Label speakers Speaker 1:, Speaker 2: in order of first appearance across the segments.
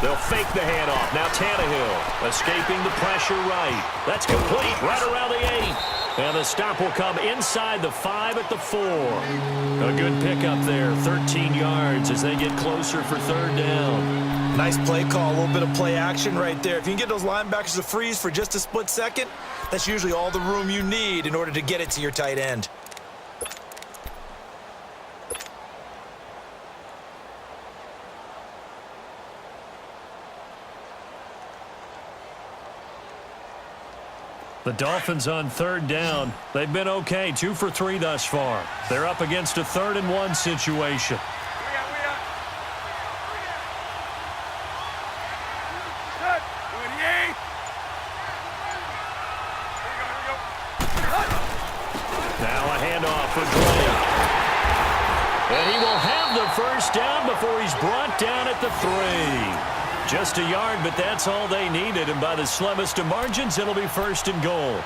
Speaker 1: They'll fake the handoff. Now Tannehill escaping the pressure right. That's complete right around the 8. And the stop will come inside the 5 at the 4. A good pickup there, 13 yards as they get closer for third down.
Speaker 2: Nice play call, a little bit of play action right there. If you can get those linebackers to freeze for just a split second, that's usually all the room you need in order to get it to your tight end.
Speaker 1: The Dolphins on third down. They've been okay, 2 for 3 thus far. They're up against a 3rd and 1 situation. Now a handoff for Drake. And he will have the first down before he's brought down at the 3. Just a yard, but that's all they needed. And by the slimmest of margins, it'll be 1st and goal.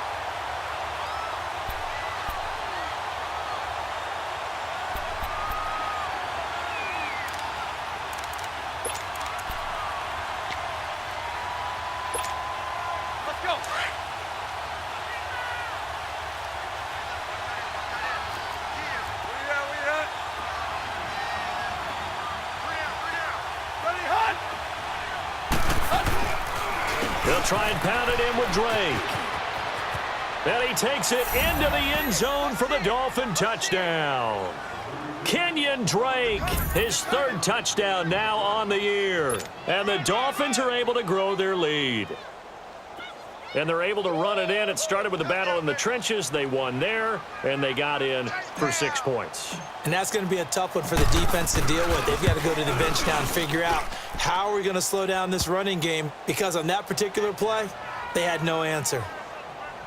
Speaker 3: Let's go.
Speaker 1: They'll try and pound it in with Drake. And he takes it into the end zone for the Dolphin touchdown. Kenyon Drake, his 3rd touchdown now on the year. And the Dolphins are able to grow their lead. And they're able to run it in. It started with a battle in the trenches. They won there, and they got in for 6 points.
Speaker 2: And that's going to be a tough one for the defense to deal with. They've got to go to the bench now and figure out how are we going to slow down this running game, because on that particular play, they had no answer.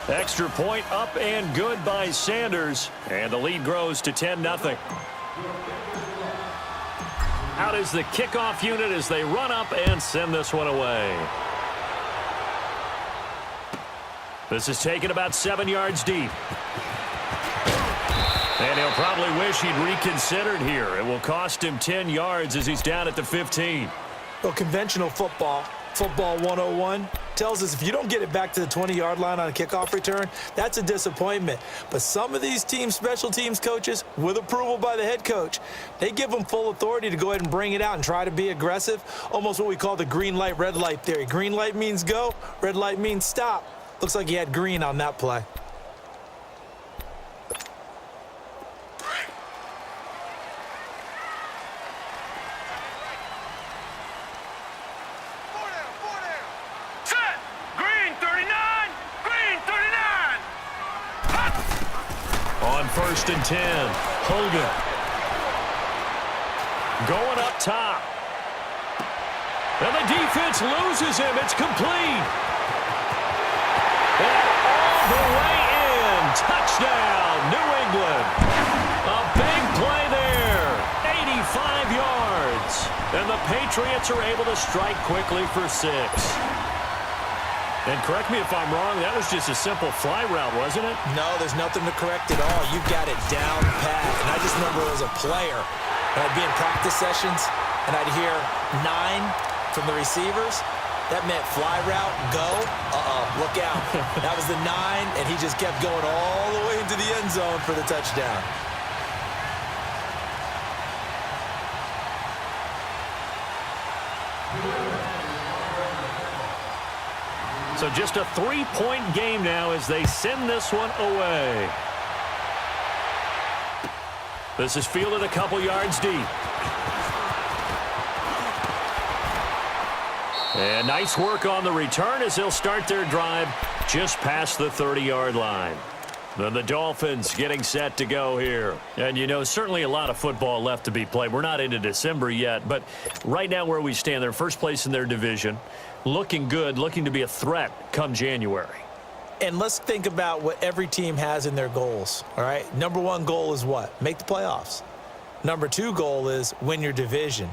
Speaker 1: Extra point up and good by Sanders, and the lead grows to 10-0. Out is the kickoff unit as they run up and send this one away. This is taken about 7 yards deep. And he'll probably wish he'd reconsidered here. It will cost him 10 yards as he's down at the 15.
Speaker 2: Well, conventional football 101, tells us if you don't get it back to the 20-yard line on a kickoff return, that's a disappointment. But some of these teams, special teams coaches, with approval by the head coach, they give them full authority to go ahead and bring it out and try to be aggressive, almost what we call the green light, red light theory. Green light means go, red light means stop. Looks like he had green on that play.
Speaker 1: On 1st and 10, Hogan. Going up top. And the defense loses him. It's complete. And all the way in. Touchdown, New England. A big play there. 85 yards. And the Patriots are able to strike quickly for 6. And correct me if I'm wrong, that was just a simple fly route, wasn't it?
Speaker 2: No, there's nothing to correct at all. You've got it down pat. And I just remember as a player, when I'd be in practice sessions, and I'd hear 9 from the receivers. That meant fly route, go, look out. That was the 9, and he just kept going all the way into the end zone for the touchdown.
Speaker 1: So just a 3-point game now as they send this one away. This is fielded a couple yards deep. And nice work on the return as they'll start their drive just past the 30-yard line. Then the Dolphins getting set to go here. And, you know, certainly a lot of football left to be played. We're not into December yet, but right now where we stand, they're first place in their division. Looking good, looking to be a threat come January.
Speaker 2: And let's think about what every team has in their goals, all right? Number 1 goal is what? Make the playoffs. Number 2 goal is win your division.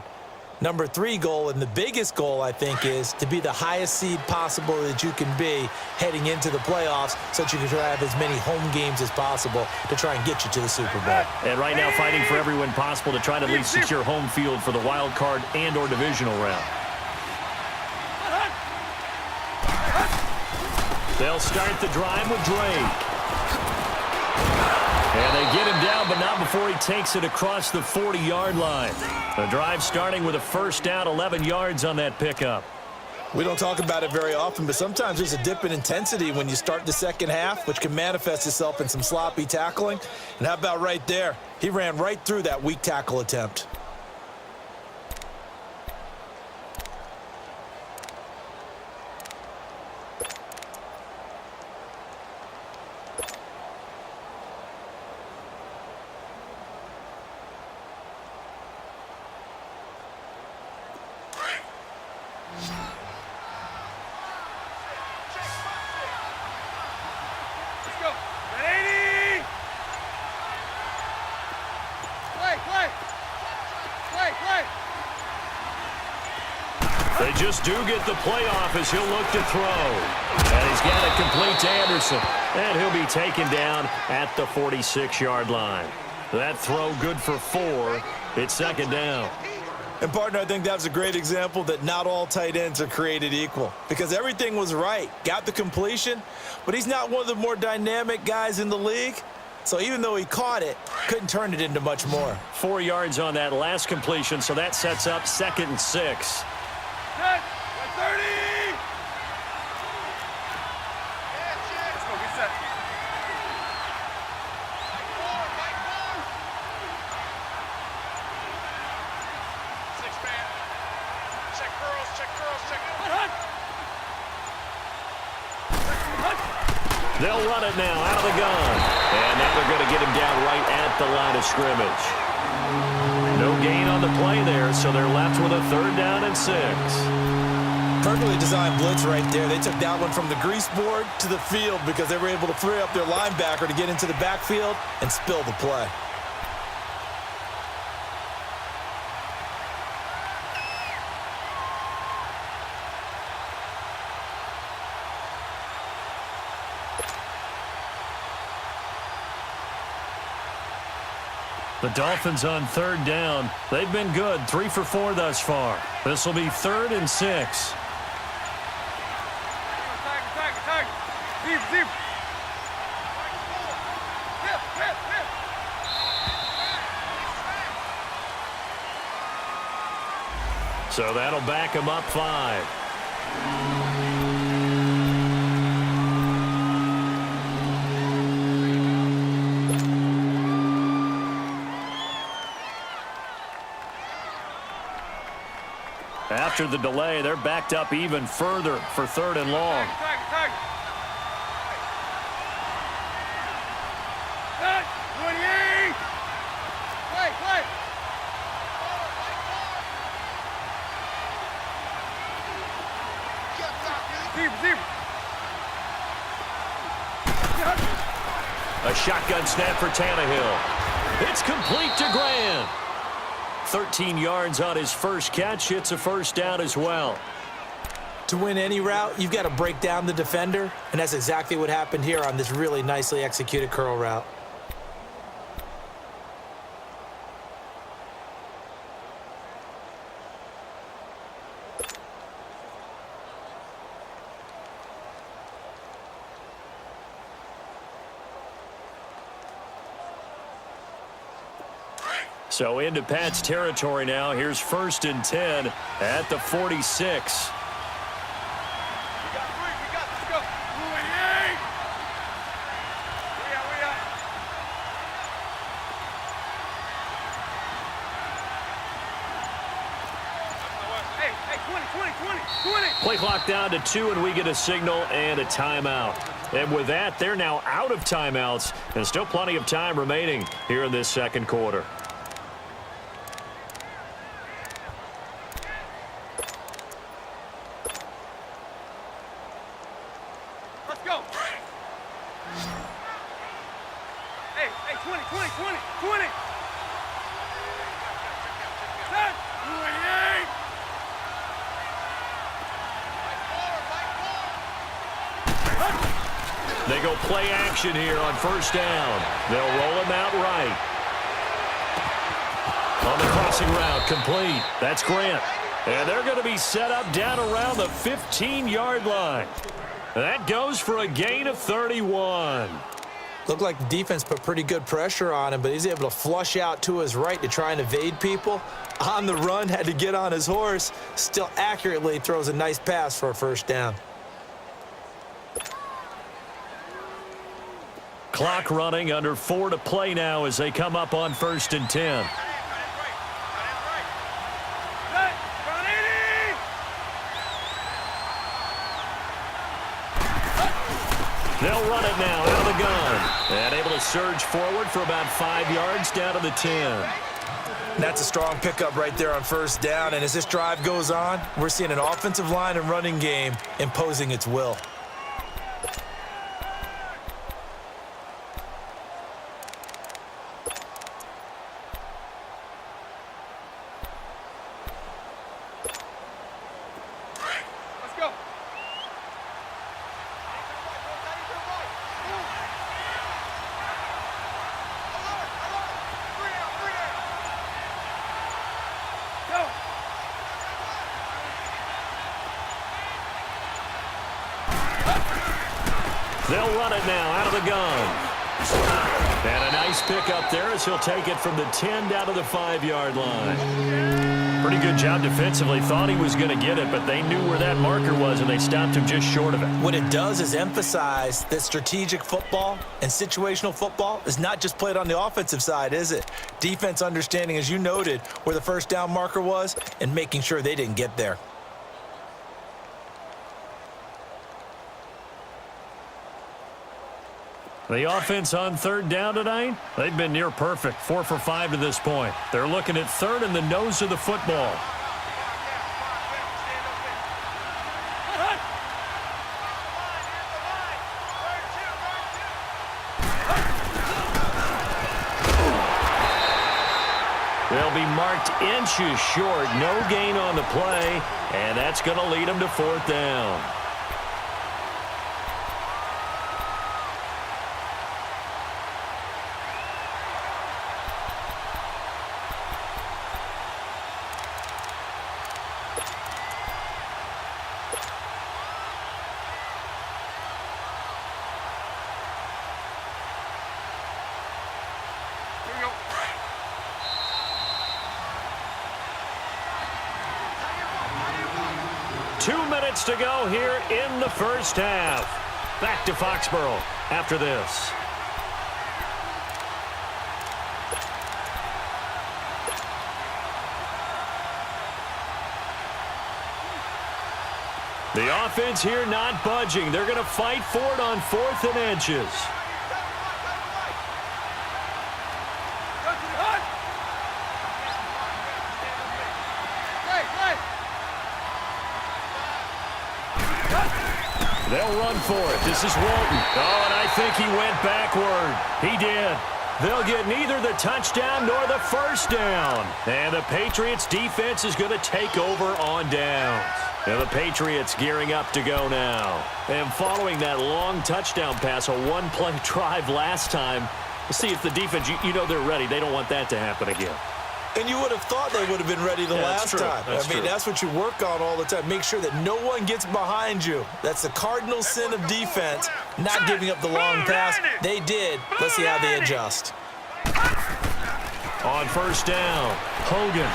Speaker 2: Number 3 goal, and the biggest goal, I think, is to be the highest seed possible that you can be heading into the playoffs so that you can have as many home games as possible to try and get you to the Super Bowl.
Speaker 1: And right now fighting for every win possible to try to at least secure home field for the wild card and or divisional round. They'll start the drive with Drake. And they get him down, but not before he takes it across the 40-yard line. The drive starting with a first down, 11 yards on that pickup.
Speaker 2: We don't talk about it very often, but sometimes there's a dip in intensity when you start the second half, which can manifest itself in some sloppy tackling. And how about right there? He ran right through that weak tackle attempt.
Speaker 1: They just do get the playoff as he'll look to throw. And he's got it complete to Anderson. And he'll be taken down at the 46-yard line. That throw good for 4. It's second down.
Speaker 2: And, partner, I think that's a great example that not all tight ends are created equal. Because everything was right. Got the completion, but he's not one of the more dynamic guys in the league. So even though he caught it, couldn't turn it into much more.
Speaker 1: 4 yards on that last completion, so that sets up 2nd and 6.
Speaker 3: 30! Let's go, get set. Six-man. Check girls, check girls, check.
Speaker 1: They'll run it now out of the gun. And now they're going to get him down right at the line of scrimmage. No gain on the play there, so they're left with a 3rd down and 6.
Speaker 2: Perfectly designed blitz right there. They took that one from the grease board to the field because they were able to free up their linebacker to get into the backfield and spill the play.
Speaker 1: The Dolphins on 3rd down. They've been good, 3 for 4 thus far. This will be 3rd and 6.
Speaker 3: Tag. Deep.
Speaker 1: So that'll back him up 5. After the delay, they're backed up even further for 3rd and long.
Speaker 3: Tag. 28! Play! Deep.
Speaker 1: A shotgun snap for Tannehill. It's complete to Grant. 13 yards on his first catch. It's a first down as well.
Speaker 2: To win any route, you've got to break down the defender, and that's exactly what happened here on this really nicely executed curl route.
Speaker 1: So into Pat's territory now. Here's 1st and 10 at the 46.
Speaker 3: Let's go. 28! We out. Hey, 20.
Speaker 1: Play clock down to 2, and we get a signal and a timeout. And with that, they're now out of timeouts, and still plenty of time remaining here in this second quarter.
Speaker 3: Let's go. Hey, 20. 20. 28!
Speaker 1: play action here on first down. They'll roll him out right. On the crossing route, complete. That's Grant. And they're going to be set up down around the 15-yard line. That goes for a gain of 31.
Speaker 2: Looked like the defense put pretty good pressure on him, but he's able to flush out to his right to try and evade people. On the run, had to get on his horse. Still accurately throws a nice pass for a first down.
Speaker 1: Clock running, under 4 to play now as they come up on 1st and 10. They'll run it now out of the gun. And able to surge forward for about 5 yards down to the 10.
Speaker 2: That's a strong pickup right there on first down. And as this drive goes on, we're seeing an offensive line and running game imposing its will.
Speaker 1: They'll run it now out of the gun. And a nice pickup there as he'll take it from the 10 down to the 5-yard line. Pretty good job defensively. Thought he was going to get it, but they knew where that marker was, and they stopped him just short of it.
Speaker 2: What it does is emphasize that strategic football and situational football is not just played on the offensive side, is it? Defense understanding, as you noted, where the first down marker was and making sure they didn't get there.
Speaker 1: The offense on 3rd down tonight, they've been near perfect, 4 for 5 to this point. They're looking at 3rd and the nose of the football. They'll be marked inches short, no gain on the play, and that's going to lead them to 4th down. To go here in the first half. Back to Foxborough after this. The offense here not budging. They're going to fight for it on 4th and inches. They'll run for it. This is Walton. Oh, and I think he went backward. He did. They'll get neither the touchdown nor the first down. And the Patriots defense is going to take over on downs. And the Patriots gearing up to go now. And following that long touchdown pass, a one-play drive last time, we'll see if the defense, you know they're ready. They don't want that to happen again.
Speaker 2: And you would have thought they would have been ready the last time. I mean, that's what you work on all the time. Make sure that no one gets behind you. That's the cardinal sin of defense, not giving up the long pass. They did. Let's see how they adjust.
Speaker 1: On first down, Hogan.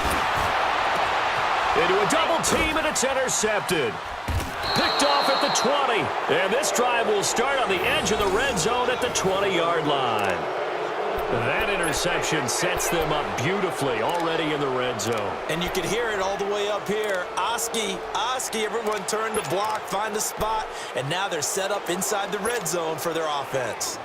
Speaker 1: Into a double team, and it's intercepted. Picked off at the 20. And this drive will start on the edge of the red zone at the 20-yard line. That interception sets them up beautifully already in the red zone.
Speaker 2: And you can hear it all the way up here. Oski, everyone turned to block, find a spot, and now they're set up inside the red zone for their offense.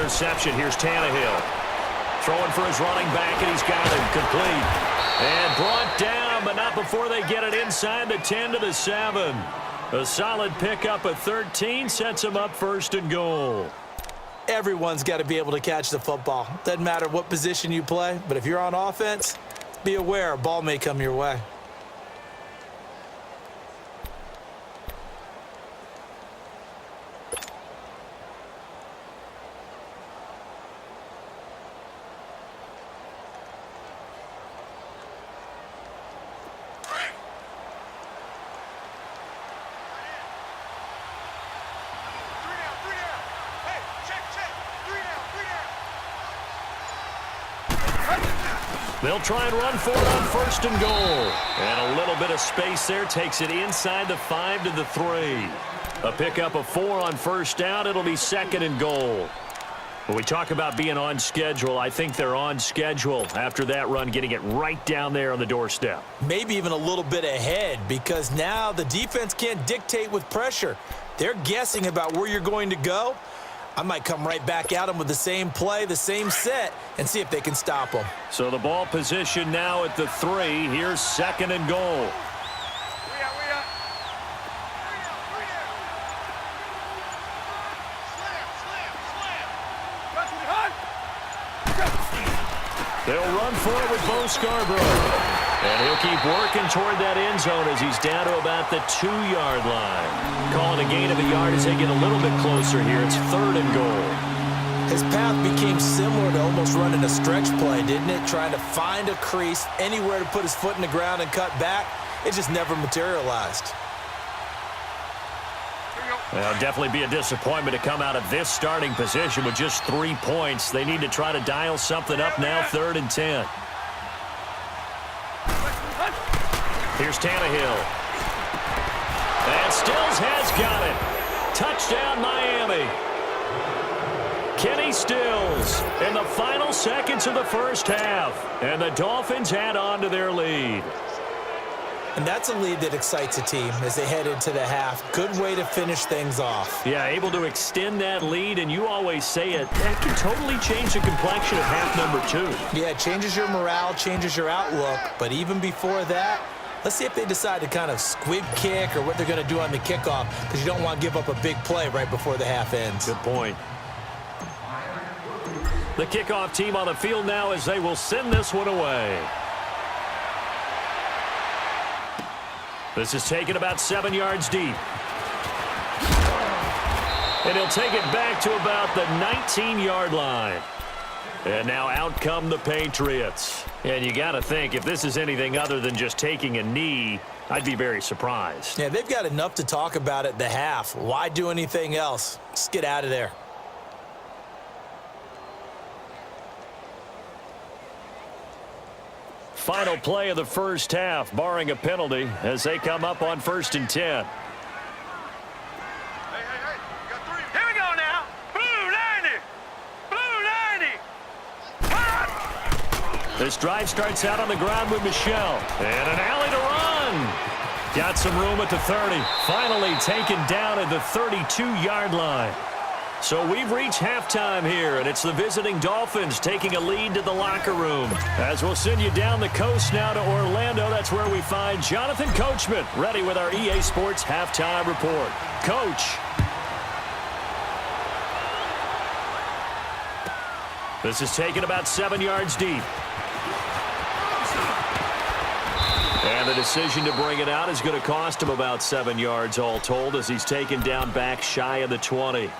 Speaker 1: interception. Here's Tannehill. Throwing for his running back, and he's got him complete. And brought down, but not before they get it inside the 10 to the 7. A solid pickup of 13 sets him up 1st and goal.
Speaker 2: Everyone's got to be able to catch the football. Doesn't matter what position you play, but if you're on offense, be aware a ball may come your way.
Speaker 1: They'll try and run for it on 1st and goal. And a little bit of space there takes it inside the 5 to the 3. A pickup of 4 on 1st down. It'll be 2nd and goal. When we talk about being on schedule, I think they're on schedule after that run, getting it right down there on the doorstep.
Speaker 2: Maybe even a little bit ahead, because now the defense can't dictate with pressure. They're guessing about where you're going to go. I might come right back at them with the same play, the same set, and see if they can stop them.
Speaker 1: So the ball position now at the 3. Here's 2nd and goal. They'll run for it with Bo Scarborough. And he'll keep working toward that end zone as he's down to about the 2-yard line. Calling a gain of a yard as they get a little bit closer here. It's 3rd and goal.
Speaker 2: His path became similar to almost running a stretch play, didn't it? Trying to find a crease, anywhere to put his foot in the ground and cut back. It just never materialized.
Speaker 1: Well, definitely be a disappointment to come out of this starting position with just 3 points. They need to try to dial something up now, 3rd and 10. Here's Tannehill. And Stills has got it. Touchdown, Miami. Kenny Stills in the final seconds of the 1st half. And the Dolphins add on to their lead.
Speaker 2: And that's a lead that excites a team as they head into the half. Good way to finish things off.
Speaker 1: Yeah, able to extend that lead, and you always say it, that can totally change the complexion of half number 2.
Speaker 2: Yeah, it changes your morale, changes your outlook. But even before that, let's see if they decide to kind of squib kick or what they're going to do on the kickoff, because you don't want to give up a big play right before the half ends.
Speaker 1: Good point. The kickoff team on the field now as they will send this one away. This is taken about 7 yards deep. And he'll take it back to about the 19-yard line. And now out come the Patriots. And you got to think, if this is anything other than just taking a knee, I'd be very surprised.
Speaker 2: Yeah, they've got enough to talk about at the half. Why do anything else? Just get out of there.
Speaker 1: Final play of the 1st half, barring a penalty, as they come up on 1st and 10.
Speaker 3: Hey, you got 3. Here we go now. Blue 90. Blue 90.
Speaker 1: This drive starts out on the ground with Michelle. And an alley to run. Got some room at the 30. Finally taken down at the 32-yard line. So we've reached halftime here, and it's the visiting Dolphins taking a lead to the locker room. As we'll send you down the coast now to Orlando, that's where we find Jonathan Coachman, ready with our EA Sports halftime report. Coach. This is taken about 7 yards deep. And the decision to bring it out is going to cost him about 7 yards all told as he's taken down back shy of the 20.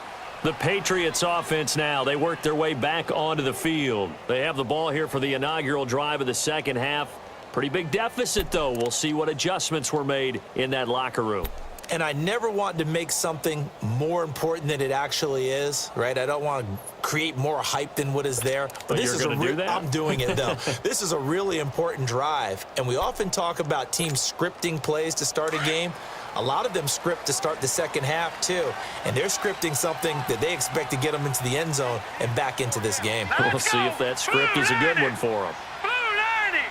Speaker 1: The Patriots offense now, they work their way back onto the field. They have the ball here for the inaugural drive of the 2nd half. Pretty big deficit, though. We'll see what adjustments were made in that locker room.
Speaker 2: And I never want to make something more important than it actually is, right? I don't want to create more hype than what is there.
Speaker 1: But this is do that?
Speaker 2: I'm doing it, though. This is a really important drive. And we often talk about teams scripting plays to start a game. A lot of them script to start the 2nd half, too. And they're scripting something that they expect to get them into the end zone and back into this game.
Speaker 1: We'll see if that script is a good one for them.
Speaker 3: Blue 90.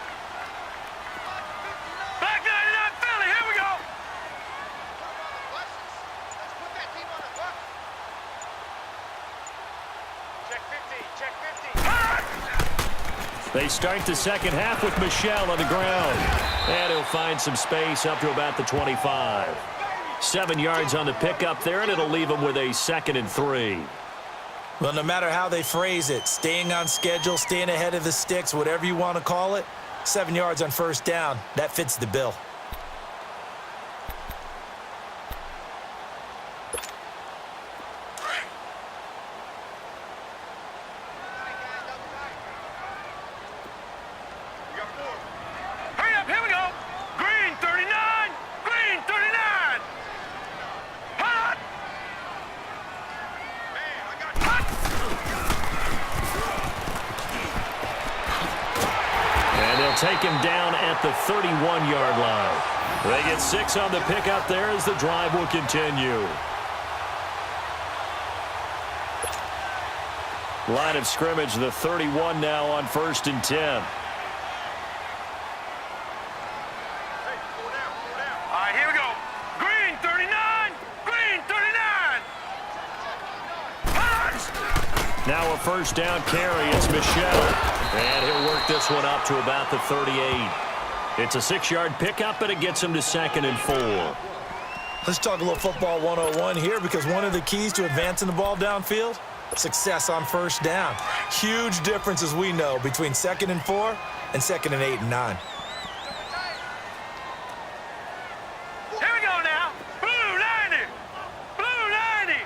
Speaker 3: Back 99 Philly. Here we go. Let's put that team on the hook. Check.
Speaker 1: They start the second half with Michel on the ground. And he'll find some space up to about the 25. 7 yards on the pickup there, and it'll leave him with a 2nd and 3.
Speaker 2: Well, no matter how they phrase it, staying on schedule, staying ahead of the sticks, whatever you want to call it, 7 yards on first down, that fits the bill.
Speaker 3: Hurry up, here we go. Green 39, green 39. Hot.
Speaker 1: And they'll take him down at the 31-yard line. They get 6 on the pickup there as the drive will continue. Line of scrimmage, the 31 now on 1st and 10.
Speaker 3: All right, here we go. Green 39, green 39. Hot.
Speaker 1: Now a first down carry. It's Michel. And he'll work this one up to about the 38. It's a 6-yard pickup, and it gets him to 2nd and 4.
Speaker 2: Let's talk a little football 101 here, because one of the keys to advancing the ball downfield, success on first down. Huge difference, as we know, between 2nd and 4 and 2nd and 8 and 9.
Speaker 3: Here we go now. Blue 90, blue 90.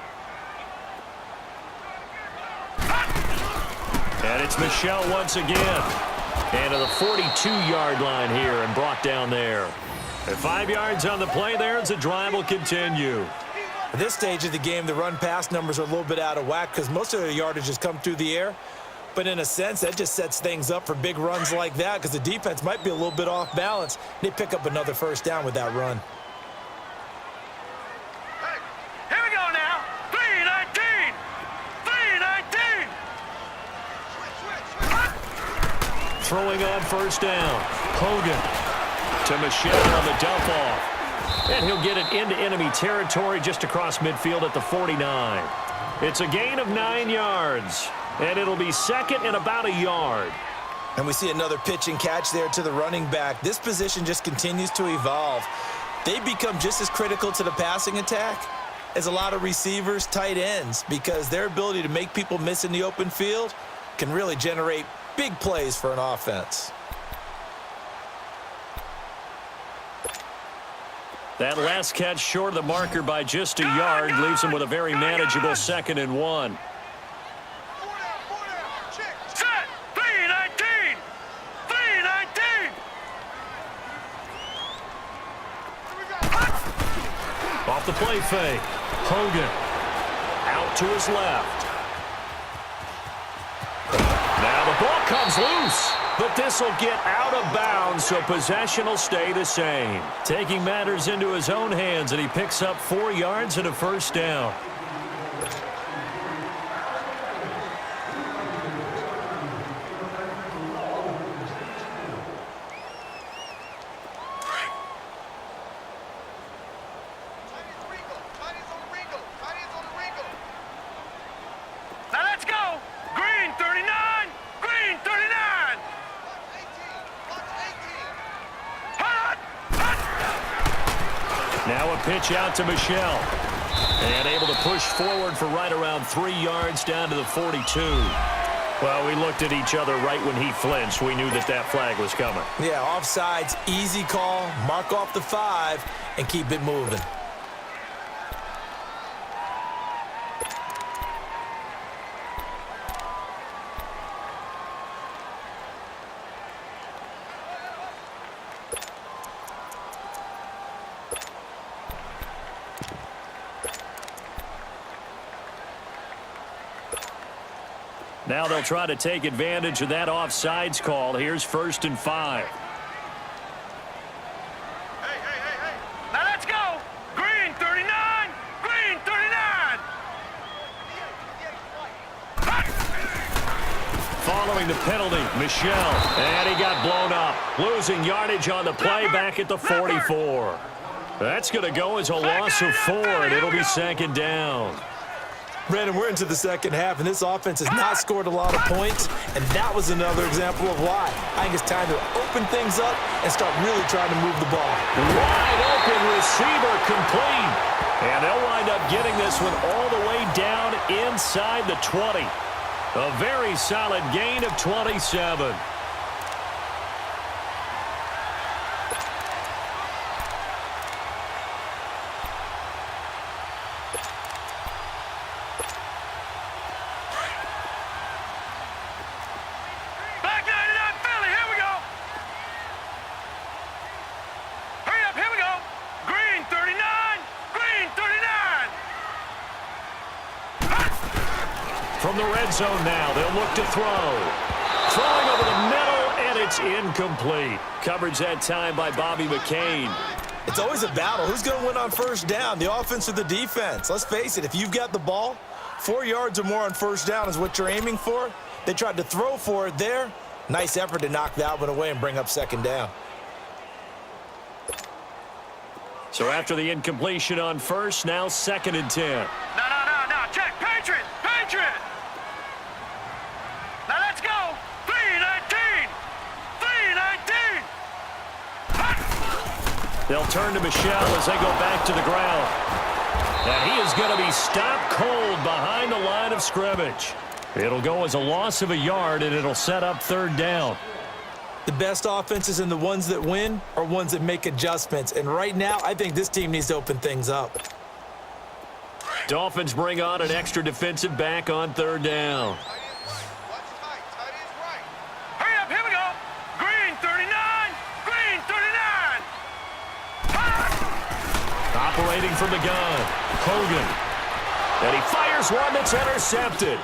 Speaker 1: And it's Michel once again. And to the 42-yard line here and brought down there. And 5 yards on the play there as the drive will continue.
Speaker 2: At this stage of the game, the run-pass numbers are a little bit out of whack because most of their yardage has come through the air. But in a sense, that just sets things up for big runs like that because the defense might be a little bit off balance. They pick up another first down with that run.
Speaker 3: Here we go now. 319, 319.
Speaker 1: Throwing on first down. Hogan to Michel on the dump off. And he'll get it into enemy territory just across midfield at the 49. It's a gain of 9 yards. And it'll be 2nd and about a yard.
Speaker 2: And we see another pitch and catch there to the running back. This position just continues to evolve. They become just as critical to the passing attack as a lot of receivers, tight ends, because their ability to make people miss in the open field can really generate big plays for an offense.
Speaker 1: That last catch short of the marker by just a yard leaves him with a very manageable 2nd and 1.
Speaker 3: Set. 319, 319.
Speaker 1: Off the play fake. Hogan out to his left. Now the ball comes loose. But this will get out of bounds, so possession will stay the same. Taking matters into his own hands, and he picks up 4 yards and a first down.
Speaker 3: Now let's go. Green 39, green 39.
Speaker 1: Now a pitch out to Michel. And able to push forward for right around 3 yards down to the 42. Well, we looked at each other right when he flinched. We knew that that flag was coming.
Speaker 2: Yeah, offsides, easy call, mark off the 5, and keep it moving.
Speaker 1: Now they'll try to take advantage of that offsides call. Here's 1st and 5.
Speaker 3: Hey. Now let's go. Green 39, green 39.
Speaker 1: Following the penalty, Michel. And he got blown up. Losing yardage on the play back at the 44. That's going to go as a loss of 4, and it'll be 2nd down.
Speaker 2: Brandon, we're into the second half, and this offense has not scored a lot of points, and that was another example of why. I think it's time to open things up and start really trying to move the ball.
Speaker 1: Wide open receiver complete. And they'll wind up getting this one all the way down inside the 20. A very solid gain of 27. From the red zone now, they'll look to throw. Throwing over the middle, and it's incomplete. Coverage that time by Bobby McCain.
Speaker 2: It's always a battle. Who's going to win on first down, the offense or the defense? Let's face it, if you've got the ball, 4 yards or more on first down is what you're aiming for. They tried to throw for it there. Nice effort to knock that one away and bring up second down.
Speaker 1: So after the incompletion on first, now 2nd and 10.
Speaker 3: No. Check. Patriots. Now let's go. 3-19.
Speaker 1: They'll turn to Michelle as they go back to the ground. And he is going to be stopped cold behind the line of scrimmage. It'll go as a loss of a yard, and it'll set up 3rd down.
Speaker 2: The best offenses and the ones that win are ones that make adjustments. And right now, I think this team needs to open things up.
Speaker 1: Dolphins bring on an extra defensive back on 3rd down.
Speaker 3: Hurry up, here we go. Green 39.
Speaker 1: Operating from the gun, Hogan. And he fires one that's intercepted.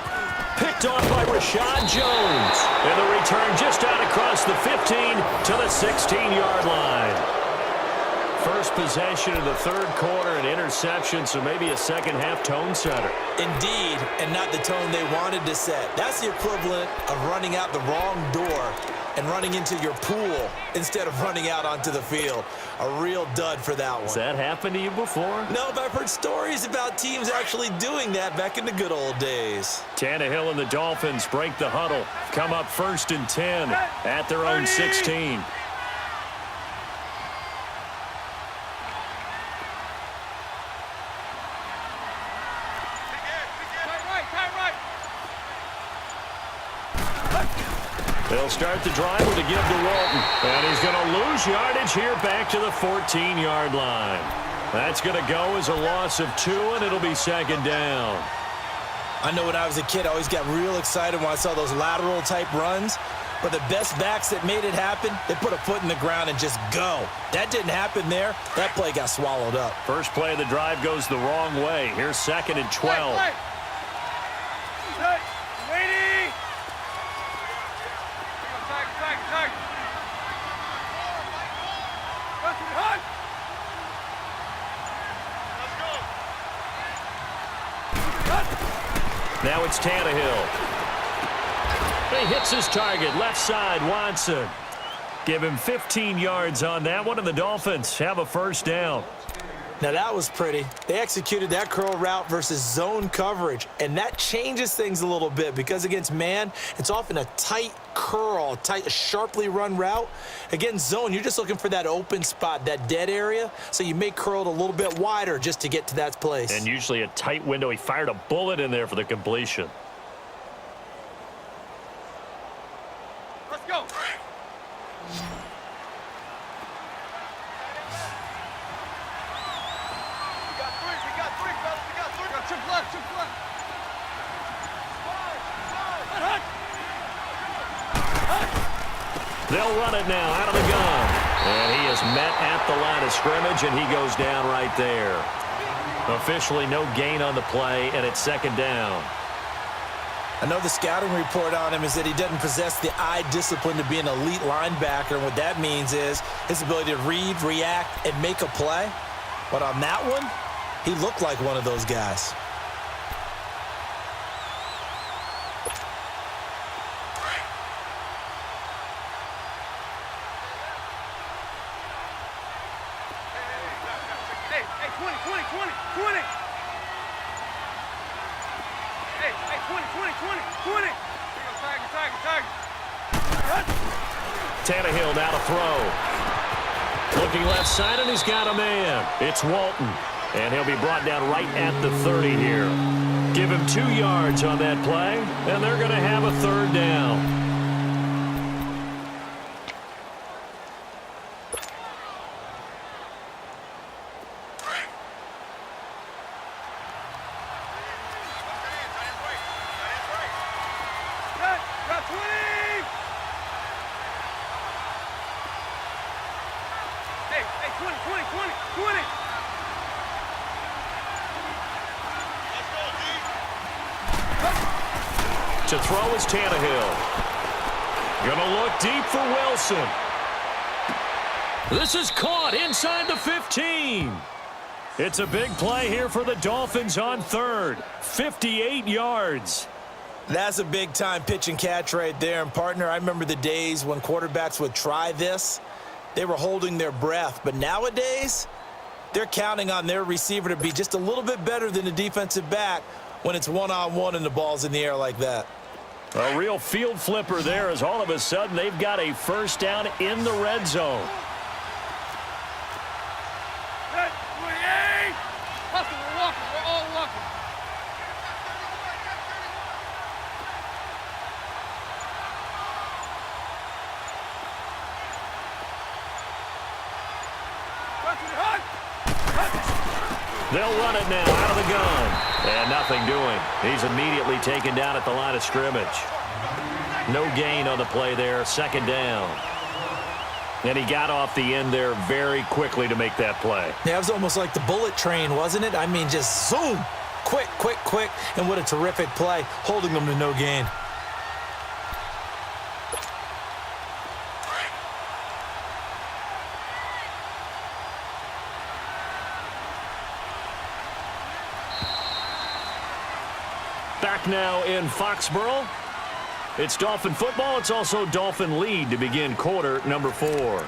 Speaker 1: Picked off by Rashad Jones. And the return just out across the 15 to the 16-yard line. First possession of the 3rd quarter, an interception, so maybe a second-half tone setter.
Speaker 2: Indeed, and not the tone they wanted to set. That's the equivalent of running out the wrong door and running into your pool instead of running out onto the field. A real dud for that one.
Speaker 1: Has that happened to you before?
Speaker 2: No, but I've heard stories about teams actually doing that back in the good old days.
Speaker 1: Tannehill and the Dolphins break the huddle. Come up 1st and 10 at their own 16. They'll start the drive with a give to Walton. And he's going to lose yardage here back to the 14-yard line. That's going to go as a loss of 2, and it'll be 2nd down.
Speaker 2: I know when I was a kid, I always got real excited when I saw those lateral-type runs. But the best backs that made it happen, they put a foot in the ground and just go. That didn't happen there. That play got swallowed up.
Speaker 1: First play of the drive goes the wrong way. Here's 2nd and 12. Now it's Tannehill. He hits his target, left side, Watson. Give him 15 yards on that one, and the Dolphins have a 1st down.
Speaker 2: Now that was pretty. They executed that curl route versus zone coverage, and that changes things a little bit because against man, it's often a tight curl, tight, sharply run route. Against zone, you're just looking for that open spot, that dead area, so you may curl it a little bit wider just to get to that place.
Speaker 1: And usually a tight window. He fired a bullet in there for the completion.
Speaker 3: Let's go.
Speaker 1: They'll run it now out of the gun. And he is met at the line of scrimmage, and he goes down right there. Officially no gain on the play, and it's 2nd down.
Speaker 2: I know the scouting report on him is that he doesn't possess the eye discipline to be an elite linebacker. And what that means is his ability to read, react, and make a play. But on that one, he looked like one of those guys.
Speaker 3: Hey, 20. Tiger.
Speaker 1: Tannehill now to throw. Looking left side, and he's got a man. It's Walton, and he'll be brought down right at the 30 here. Give him 2 yards on that play, and they're going to have a 3rd down.
Speaker 3: Got 20. Hey, 20.
Speaker 1: To throw is Tannehill. Gonna look deep for Wilson. This is caught inside the 15. It's a big play here for the Dolphins on 3rd. 58 yards.
Speaker 2: That's a big-time pitch and catch right there. And, partner, I remember the days when quarterbacks would try this. They were holding their breath. But nowadays, they're counting on their receiver to be just a little bit better than the defensive back when it's one-on-one and the ball's in the air like that.
Speaker 1: A real field flipper there as all of a sudden they've got a 1st down in the red zone.
Speaker 3: 28. Hustle, we're walking. We're all walking.
Speaker 1: They'll run it now out of the gun. And nothing doing. He's immediately taken down at the line of scrimmage. No gain on the play there. 2nd down. And he got off the end there very quickly to make that play.
Speaker 2: Yeah, it was almost like the bullet train, wasn't it? I mean, just zoom. Quick. And what a terrific play, holding them to no gain.
Speaker 1: Back now in Foxborough. It's Dolphin football. It's also Dolphin lead to begin quarter number 4.
Speaker 3: Here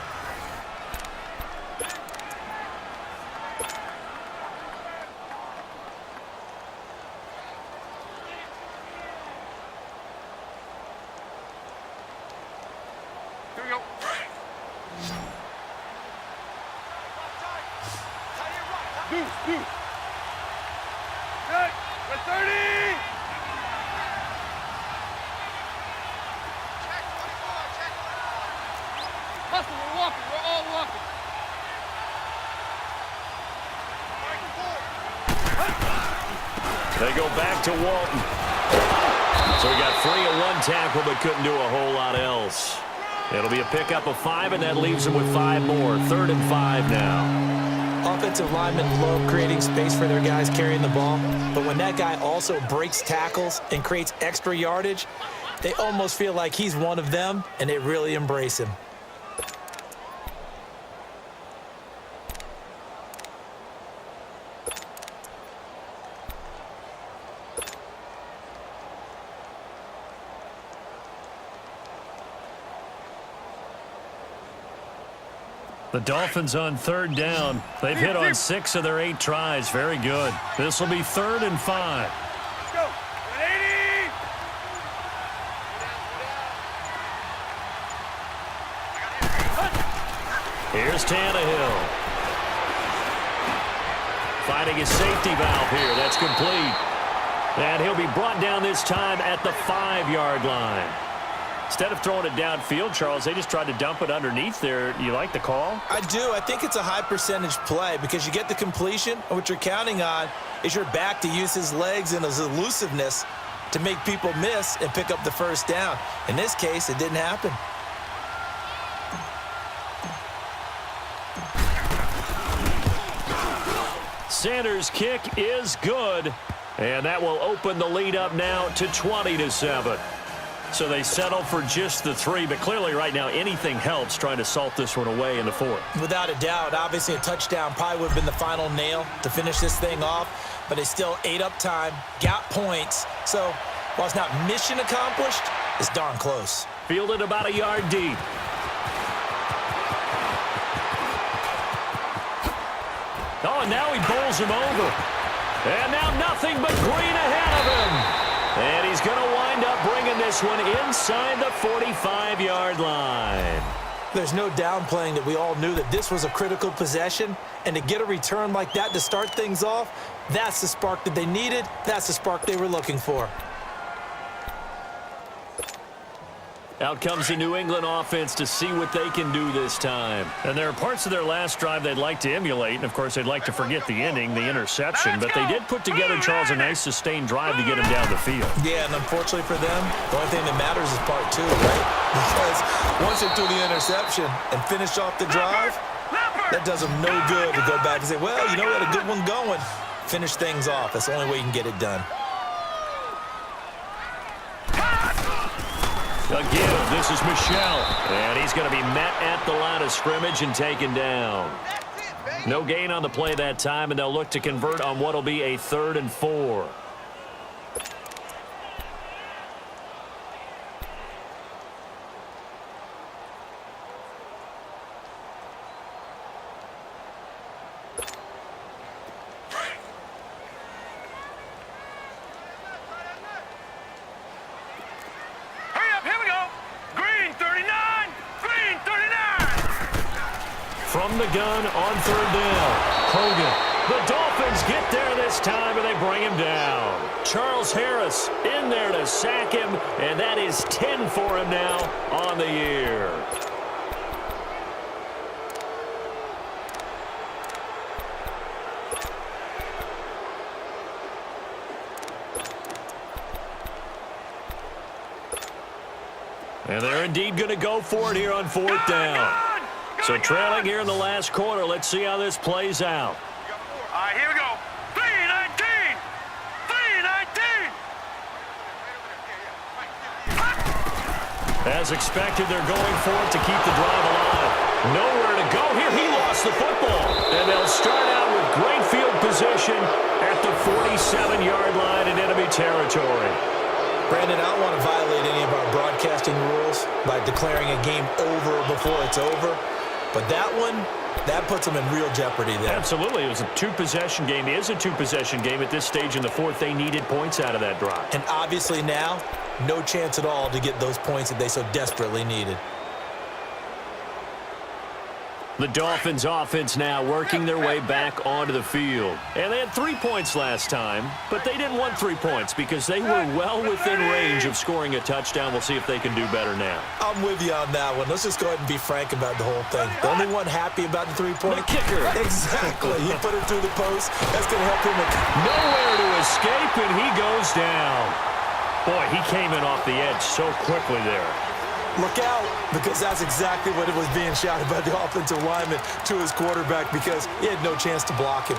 Speaker 3: we go. Deuce. Good. We're 30. Hustle, we're walking. We're all walking.
Speaker 1: They go back to Walton. So he got free of 1 tackle but couldn't do a whole lot else. It'll be a pickup of 5, and that leaves him with 5 more. 3rd and 5 now.
Speaker 2: Offensive linemen love creating space for their guys carrying the ball, but when that guy also breaks tackles and creates extra yardage, they almost feel like he's one of them, and they really embrace him.
Speaker 1: The Dolphins on 3rd down. They've hit on 6 of their 8 tries. Very good. This will be 3rd and 5.
Speaker 3: Let's go. 180.
Speaker 1: Here's Tannehill. Finding his safety valve here. That's complete. And he'll be brought down this time at the 5-yard line. Instead of throwing it downfield, Charles, they just tried to dump it underneath there. You like the call?
Speaker 2: I do. I think it's a high-percentage play because you get the completion, and what you're counting on is your back to use his legs and his elusiveness to make people miss and pick up the 1st down. In this case, it didn't happen.
Speaker 1: Sanders' kick is good, and that will open the lead up now to 20-7. So they settle for just the 3, but clearly right now anything helps trying to salt this one away in the 4th.
Speaker 2: Without a doubt, obviously a touchdown probably would have been the final nail to finish this thing off, but they still ate up time, got points. So while it's not mission accomplished, it's darn close.
Speaker 1: Fielded about a yard deep. Oh, and now he bowls him over. And now nothing but green ahead of him. And he's going to wind up bringing this one inside the 45-yard line.
Speaker 2: There's no downplaying that we all knew that this was a critical possession, and to get a return like that to start things off, that's the spark that they needed. That's the spark they were looking for.
Speaker 1: Out comes the New England offense to see what they can do this time. And there are parts of their last drive they'd like to emulate, and of course they'd like to forget the ending, the interception, but they did put together, Charles, a nice sustained drive to get him down the field.
Speaker 2: Yeah, and unfortunately for them, the only thing that matters is part two, right? Because once they threw the interception and finished off the drive, that does them no good to go back and say, well, you know, we had a good one going. Finish things off. That's the only way you can get it done.
Speaker 1: Again, this is Michelle, and he's going to be met at the line of scrimmage and taken down. No gain on the play that time, and they'll look to convert on what will be a 3rd and 4. From the gun on 3rd down, Hogan. The Dolphins get there this time, and they bring him down. Charles Harris in there to sack him, and that is 10 for him now on the year. And they're indeed going to go for it here on 4th down. So trailing here in the last quarter. Let's see how this plays out.
Speaker 3: All right, here we go. 3-19. 3-19.
Speaker 1: As expected, they're going for it to keep the drive alive. Nowhere to go here. He lost the football. And they'll start out with great field position at the 47-yard line in enemy territory.
Speaker 2: Brandon, I don't want to violate any of our broadcasting rules by declaring a game over before it's over. But that one, that puts them in real jeopardy there.
Speaker 1: Absolutely. It was a two-possession game. It is a two-possession game at this stage in the 4th. They needed points out of that drive.
Speaker 2: And obviously now, no chance at all to get those points that they so desperately needed.
Speaker 1: The Dolphins offense now working their way back onto the field. And they had 3 points last time, but they didn't want 3 points because they were well within range of scoring a touchdown. We'll see if they can do better now.
Speaker 2: I'm with you on that one. Let's just go ahead and be frank about the whole thing. The only one happy about the 3-point?
Speaker 1: The kicker.
Speaker 2: Exactly. He put it through the post. That's going to help him.
Speaker 1: Nowhere to escape, and he goes down. Boy, he came in off the edge so quickly there.
Speaker 2: Look out, because that's exactly what it was being shouted by the offensive lineman to his quarterback because he had no chance to block him.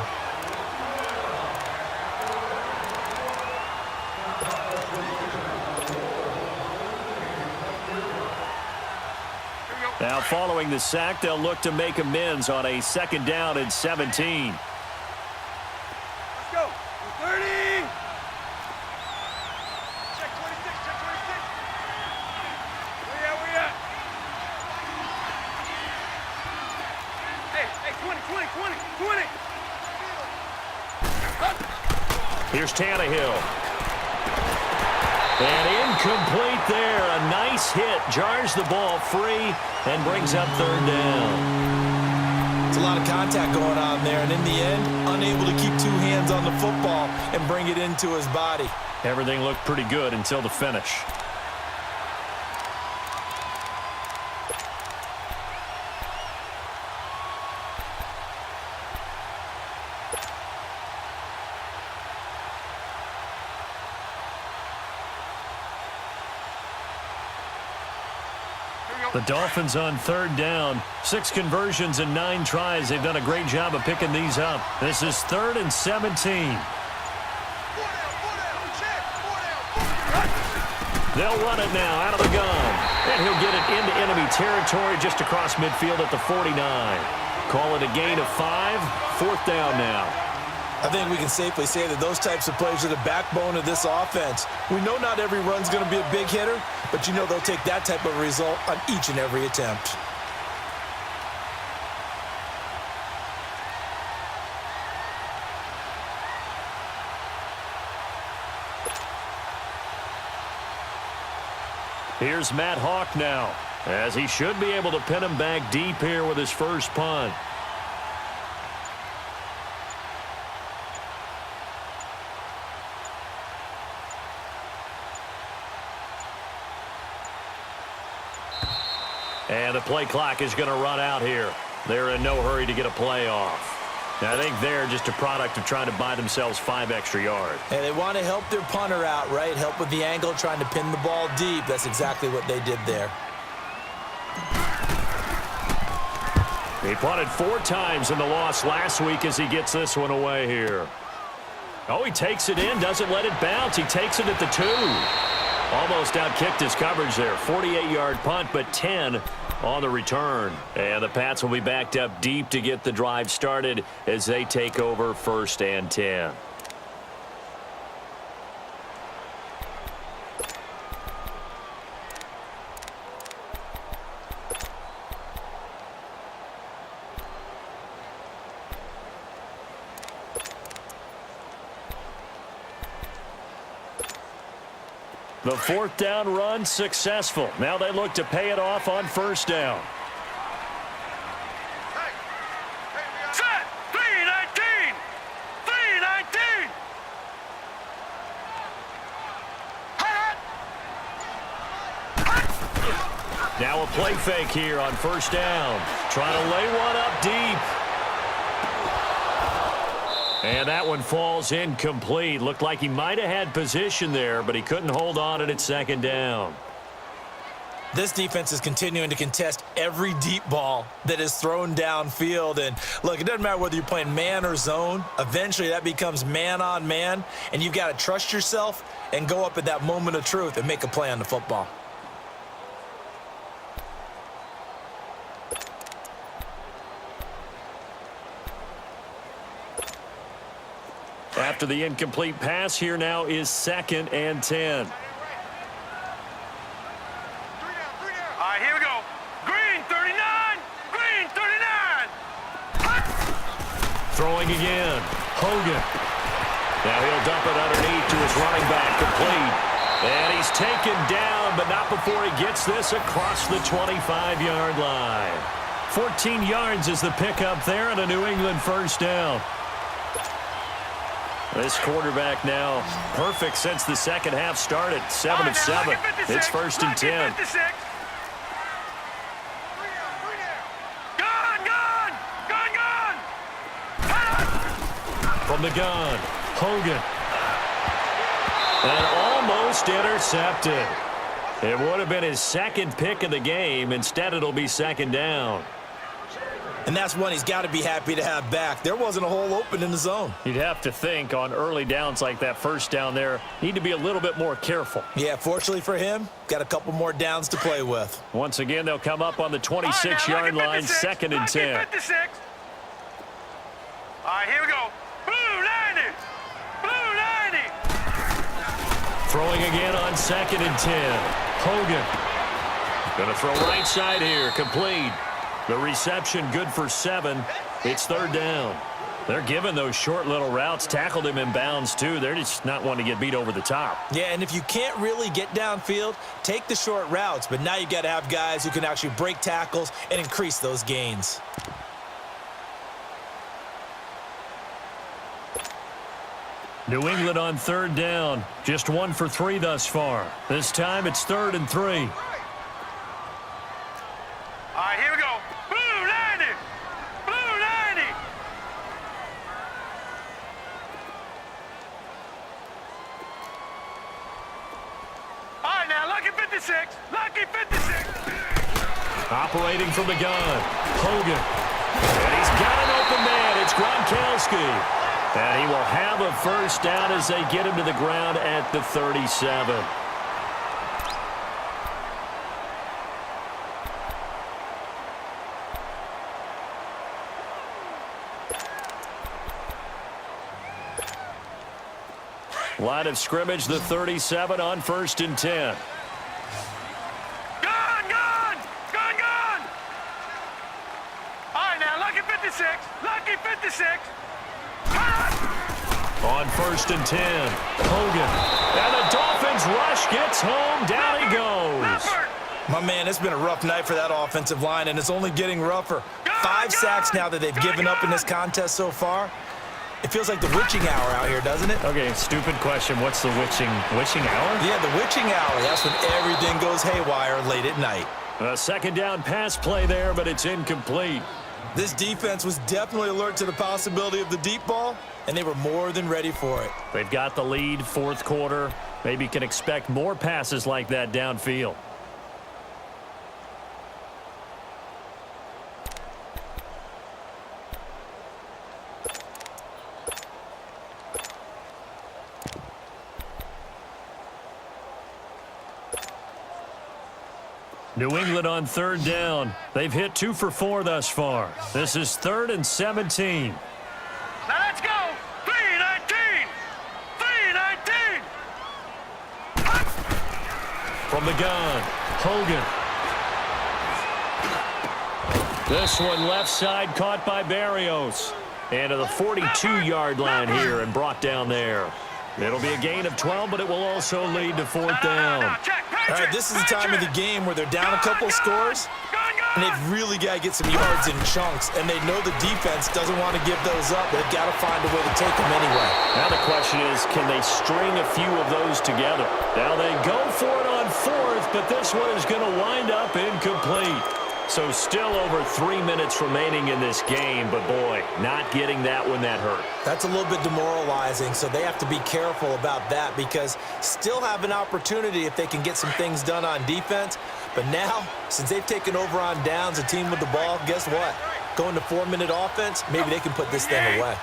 Speaker 1: Now, following the sack, they'll look to make amends on a 2nd down and 17.
Speaker 3: Let's go. 30. Check 26. Check 26. Where we at? Hey, 20.
Speaker 1: Here's Tannehill. And incomplete there. A nice hit. Jars the ball free and brings up 3rd down.
Speaker 2: It's a lot of contact going on there, and in the end, unable to keep 2 hands on the football and bring it into his body.
Speaker 1: Everything looked pretty good until the finish. The Dolphins on 3rd down. 6 conversions and 9 tries. They've done a great job of picking these up. This is 3rd and 17. They'll run it now out of the gun. And he'll get it into enemy territory just across midfield at the 49. Call it a gain of 5. 4th down now.
Speaker 2: I think we can safely say that those types of plays are the backbone of this offense. We know not every run's going to be a big hitter, but you know they'll take that type of result on each and every attempt.
Speaker 1: Here's Matt Hawk now, as he should be able to pin him back deep here with his first punt. And the play clock is going to run out here. They're in no hurry to get a play off. I think they're just a product of trying to buy themselves 5 extra yards.
Speaker 2: And they want to help their punter out, right? Help with the angle, trying to pin the ball deep. That's exactly what they did there.
Speaker 1: He punted 4 times in the loss last week as he gets this one away here. Oh, he takes it in, doesn't let it bounce. He takes it at the 2. Almost outkicked his coverage there. 48-yard punt, but 10 on the return. And the Pats will be backed up deep to get the drive started as they take over 1st and 10. The 4th down run successful. Now they look to pay it off on 1st down.
Speaker 3: Set! 319! 319!
Speaker 1: Now a play fake here on 1st down. Trying to lay one up deep. And that one falls incomplete. Looked like he might have had position there, but he couldn't hold on at 2nd down.
Speaker 2: This defense is continuing to contest every deep ball that is thrown downfield. And look, it doesn't matter whether you're playing man or zone. Eventually that becomes man on man, and you've got to trust yourself and go up at that moment of truth and make a play on the football.
Speaker 1: After the incomplete pass, here now is 2nd and 10.
Speaker 3: All right, here we go. Green 39! Green 39!
Speaker 1: Throwing again. Hogan. Now he'll dump it underneath to his running back, complete. And he's taken down, but not before he gets this across the 25-yard line. 14 yards is the pickup there and a New England 1st down. This quarterback now perfect since the second half started. 7 of 7. It's 1st and 10.
Speaker 3: Gone!
Speaker 1: From the gun, Hogan. And almost intercepted. It would have been his 2nd pick of the game. Instead, it'll be 2nd down.
Speaker 2: And that's one he's got to be happy to have back. There wasn't a hole open in the zone.
Speaker 1: You'd have to think on early downs like that 1st down there, need to be a little bit more careful.
Speaker 2: Yeah, fortunately for him, got a couple more downs to play with.
Speaker 1: Once again, they'll come up on the 26-yard line, 2nd and 10.
Speaker 3: All right, here we go. Blue 90! Blue 90!
Speaker 1: Throwing again on 2nd and 10. Hogan. Going to throw right side here, complete. The reception good for 7. It's 3rd down. They're giving those short little routes. Tackled him in bounds, too. They're just not wanting to get beat over the top.
Speaker 2: Yeah, and if you can't really get downfield, take the short routes. But now you've got to have guys who can actually break tackles and increase those gains.
Speaker 1: New England on 3rd down. Just 1 for 3 thus far. This time it's 3rd and 3.
Speaker 3: All right, here we go. Blue 90! Blue 90! All right, now, lucky 56. Lucky 56.
Speaker 1: Operating from the gun. Hogan. And he's got an open man. It's Gronkowski. And he will have a 1st down as they get him to the ground at the 37. Line of scrimmage, the 37 on 1st and 10.
Speaker 3: Gone! All right, now, lucky 56. Lucky 56.
Speaker 1: On 1st and 10, Hogan. And the Dolphins rush gets home. Down he goes.
Speaker 2: My man, it's been a rough night for that offensive line, and it's only getting rougher. 5 sacks now that they've given up in this contest so far. It feels like the witching hour out here, doesn't it?
Speaker 1: Okay, stupid question. What's the witching hour?
Speaker 2: Yeah, the witching hour. That's when everything goes haywire late at night.
Speaker 1: A second down pass play there, but it's incomplete.
Speaker 2: This defense was definitely alert to the possibility of the deep ball, and they were more than ready for it.
Speaker 1: They've got the lead, fourth quarter. Maybe can expect more passes like that downfield. New England on third down. They've hit 2 for 4 thus far. This is 3rd and 17.
Speaker 3: Now let's go. 3-19. 3-19.
Speaker 1: From the gun, Hogan. This one left side caught by Barrios. And to the 42-yard line here and brought down there. It'll be a gain of 12, but it will also lead to 4th down.
Speaker 2: All right, this is the time of the game where they're down a couple scores, and they've really got to get some yards in chunks, and they know the defense doesn't want to give those up. They've got to find a way to take them anyway.
Speaker 1: Now the question is, can they string a few of those together? Now they go for it on 4th, but this one is going to wind up incomplete. So still over 3 minutes remaining in this game, but boy, not getting that one that hurt.
Speaker 2: That's a little bit demoralizing, so they have to be careful about that because still have an opportunity if they can get some things done on defense. But now, since they've taken over on downs, a team with the ball, guess what? Going to 4-minute offense, maybe they can put this thing away.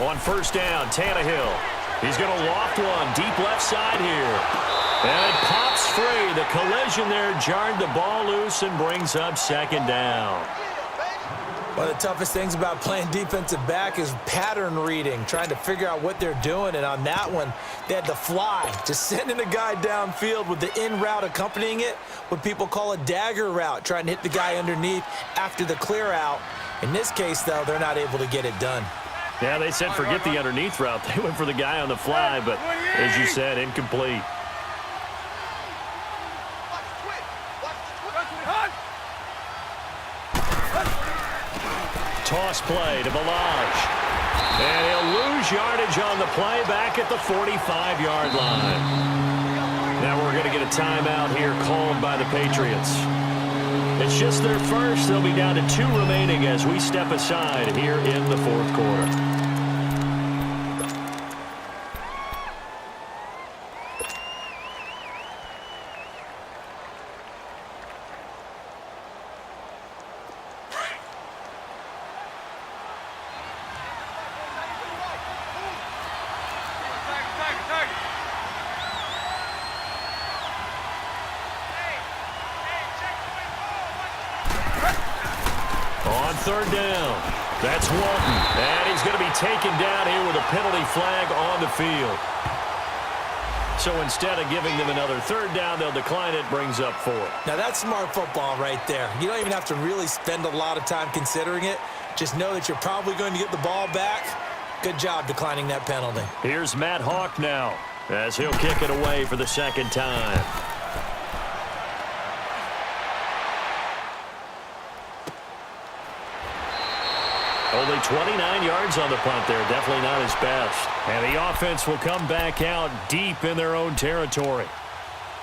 Speaker 1: On first down, Tannehill. He's going to loft one deep left side here. And it pops free. The collision there jarred the ball loose and brings up 2nd down.
Speaker 2: One of the toughest things about playing defensive back is pattern reading, trying to figure out what they're doing. And on that one, they had the fly, just sending a guy downfield with the in route accompanying it, what people call a dagger route, trying to hit the guy underneath after the clear out. In this case, though, they're not able to get it done.
Speaker 1: Yeah, they said forget the underneath route. They went for the guy on the fly, but as you said, incomplete. Toss play to Balaj. And he'll lose yardage on the play back at the 45-yard line. Now we're going to get a timeout here called by the Patriots. It's just their first. They'll be down to 2 remaining as we step aside here in the 4th quarter. On third down, that's Walton. And he's going to be taken down here with a penalty flag on the field. So instead of giving them another 3rd down, they'll decline it, brings up 4.
Speaker 2: Now that's smart football right there. You don't even have to really spend a lot of time considering it. Just know that you're probably going to get the ball back. Good job declining that penalty.
Speaker 1: Here's Matt Hawk now as he'll kick it away for the 2nd time. Only 29 yards on the punt there. Definitely not his best. And the offense will come back out deep in their own territory.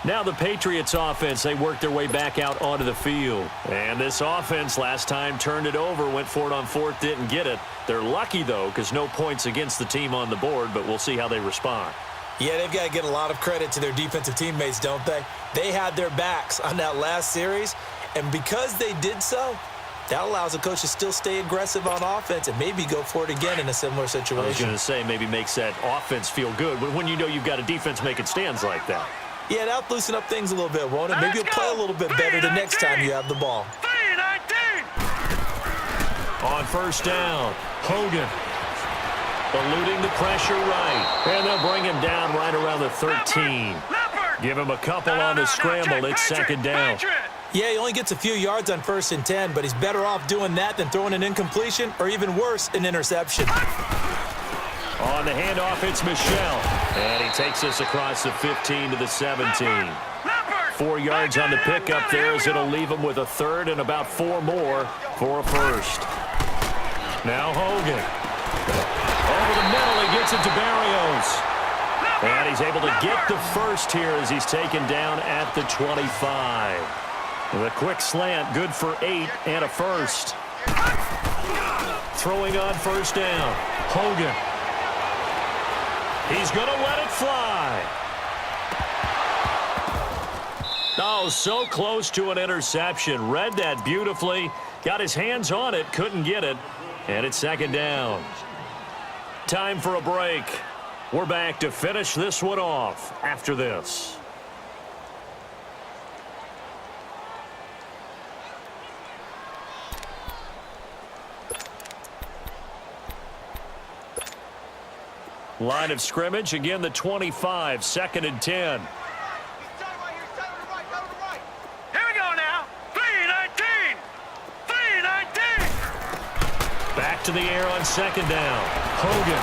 Speaker 1: Now the Patriots offense, they work their way back out onto the field. And this offense last time turned it over, went for it on 4th, didn't get it. They're lucky, though, because no points against the team on the board, but we'll see how they respond.
Speaker 2: Yeah, they've got to get a lot of credit to their defensive teammates, don't they? They had their backs on that last series, and because they did so, that allows the coach to still stay aggressive on offense and maybe go for it again in a similar situation.
Speaker 1: I was going to say maybe makes that offense feel good, but when you know you've got a defense making stands like that.
Speaker 2: Yeah, that'll loosen up things a little bit, won't it? Maybe you'll play a little bit better the next time you have the ball.
Speaker 1: On first down, Hogan. Eluding the pressure right. And they'll bring him down right around the 13. Give him a couple on the scramble. It's second down.
Speaker 2: Yeah, he only gets a few yards on 1st and 10, but he's better off doing that than throwing an incompletion or even worse, an interception.
Speaker 1: On the handoff, it's Michel. And he takes us across the 15 to the 17. 4 yards on the pickup there as it'll leave him with a third and about 4 more for a first. Now Hogan. Over the middle, he gets it to Barrios. And he's able to get the first here as he's taken down at the 25. The quick slant, good for 8 and a first. Throwing on first down. Hogan. He's going to let it fly. Oh, so close to an interception. Read that beautifully. Got his hands on it, couldn't get it. And it's second down. Time for a break. We're back to finish this one off after this. Line of scrimmage, again the 25, 2nd and 10.
Speaker 3: Here we go now. 3-19. 3-19.
Speaker 1: Back to the air on second down. Hogan,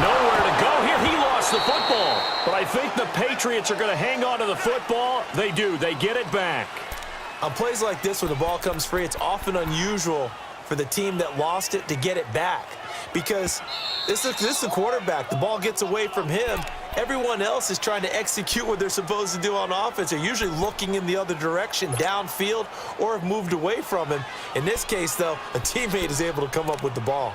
Speaker 1: nowhere to go here. He lost the football. But I think the Patriots are going to hang on to the football. They do. They get it back.
Speaker 2: On plays like this where the ball comes free, it's often unusual for the team that lost it to get it back. Because this is the quarterback. The ball gets away from him. Everyone else is trying to execute what they're supposed to do on offense. They're usually looking in the other direction, downfield, or have moved away from him. In this case, though, a teammate is able to come up with the ball.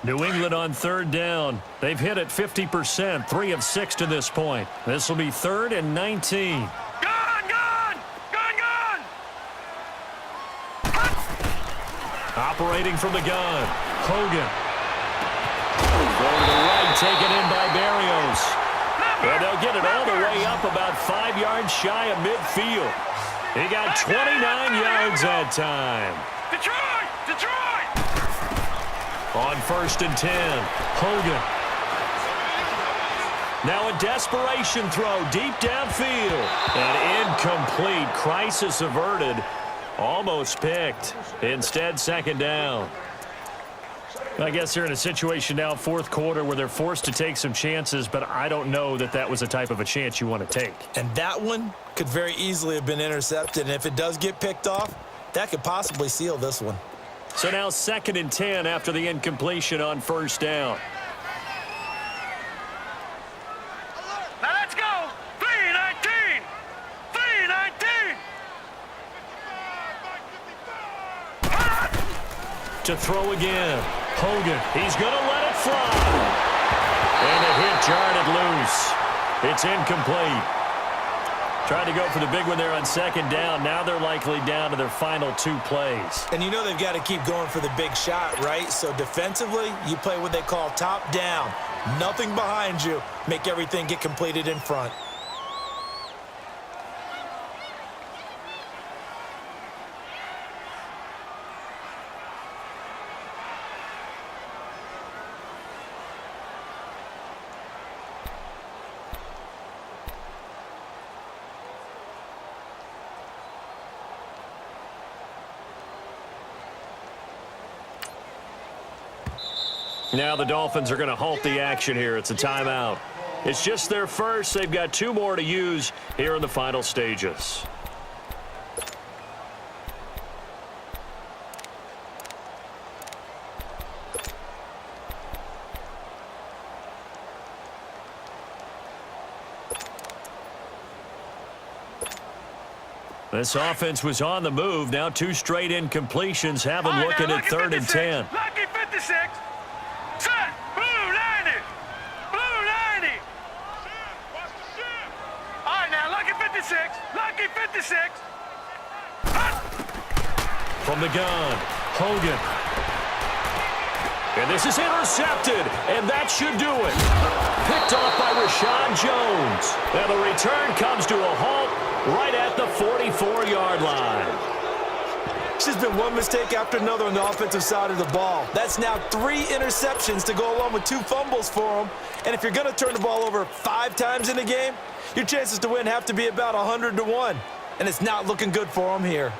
Speaker 1: New England on 3rd down. They've hit it 50%, 3 of 6 to this point. This will be 3rd and 19. Operating from the gun. Hogan. Going to the right, taken in by Barrios. And they'll get it all the way up about 5 yards shy of midfield. He got 29 yards that time.
Speaker 3: Detroit!
Speaker 1: On 1st and 10, Hogan. Now a desperation throw deep downfield. And incomplete. Crisis averted. Almost picked. Instead, second down. I guess they're in a situation now, 4th quarter, where they're forced to take some chances, but I don't know that that was the type of a chance you want to take.
Speaker 2: And that one could very easily have been intercepted. And if it does get picked off, that could possibly seal this one.
Speaker 1: So now 2nd and 10 after the incompletion on 1st down.
Speaker 3: Now let's go. 3-19. 3-19.
Speaker 1: To throw again. Hogan, he's going to let it fly. And the hit jarred it loose. It's incomplete. Tried to go for the big one there on 2nd down. Now they're likely down to their final 2 plays.
Speaker 2: And you know they've got to keep going for the big shot, right? So defensively, you play what they call top down. Nothing behind you. Make everything get completed in front.
Speaker 1: Now the Dolphins are going to halt the action here. It's a timeout. It's just their first. They've got 2 more to use here in the final stages. This offense was on the move. Now 2 straight incompletions have them looking at 3rd and 10.
Speaker 3: Lucky 56. Set. Blue 90. Blue 90. All right, now, lucky 56. Lucky 56.
Speaker 1: From the gun, Hogan. And this is intercepted, and that should do it. Picked off by Rashad Jones. And the return comes to a halt right at the 44-yard line.
Speaker 2: It's just been one mistake after another on the offensive side of the ball. That's now 3 interceptions to go along with 2 fumbles for him. And if you're going to turn the ball over 5 times in a game, your chances to win have to be about 100 to 1. And it's not looking good for him here.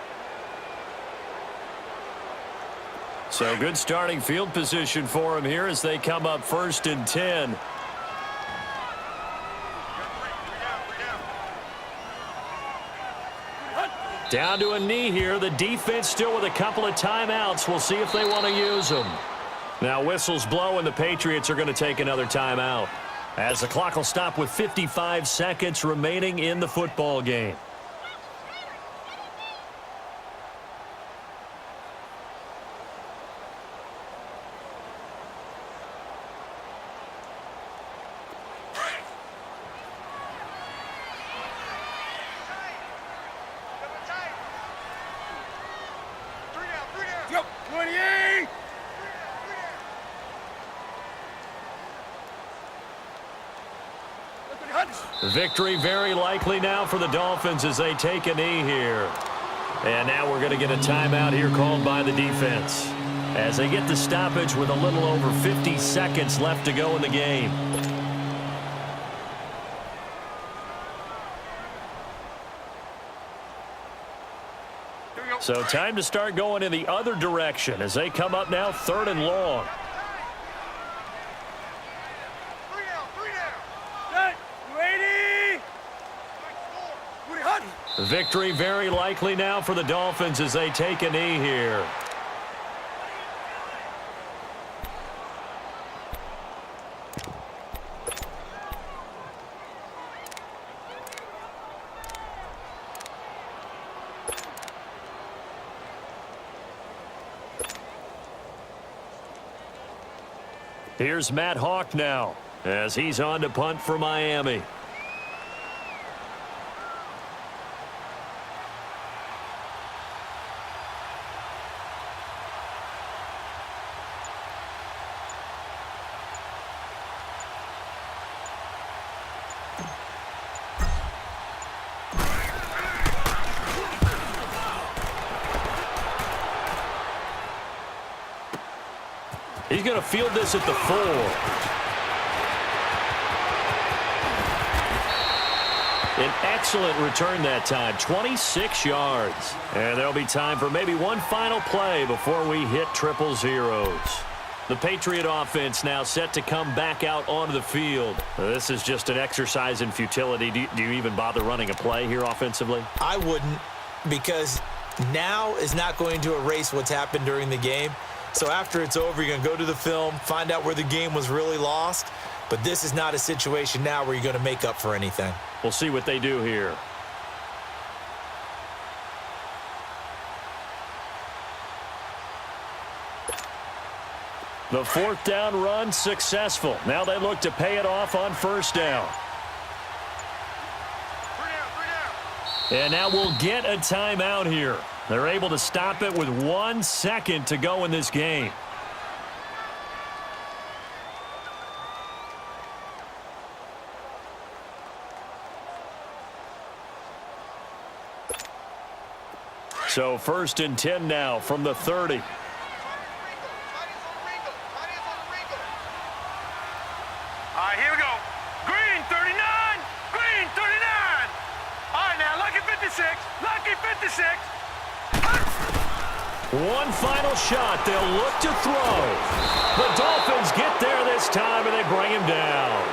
Speaker 1: So good starting field position for him here as they come up 1st and 10. Down to a knee here. The defense still with a couple of timeouts. We'll see if they want to use them. Now whistles blow and the Patriots are going to take another timeout as the clock will stop with 55 seconds remaining in the football game. Victory very likely now for the Dolphins as they take a knee here. And now we're going to get a timeout here called by the defense as they get the stoppage with a little over 50 seconds left to go in the game. So time to start going in the other direction as they come up now 3rd and long. Victory very likely now for the Dolphins as they take a knee here. Here's Matt Hawk now as he's on to punt for Miami. He's going to field this at the 4. An excellent return that time, 26 yards. And there'll be time for maybe one final play before we hit 000. The Patriot offense now set to come back out onto the field. This is just an exercise in futility. Do you even bother running a play here offensively?
Speaker 2: I wouldn't, because now is not going to erase what's happened during the game. So after it's over, you're going to go to the film, find out where the game was really lost. But this is not a situation now where you're going to make up for anything.
Speaker 1: We'll see what they do here. The 4th down run successful. Now they look to pay it off on 1st down. And now we'll get a timeout here. They're able to stop it with 1 second to go in this game. So 1st and 10 now from the 30.
Speaker 3: Here we go. Green 39. Green 39. All right, now lucky 56. Lucky 56.
Speaker 1: One final shot. They'll look to throw. The Dolphins get there this time, and they bring him down.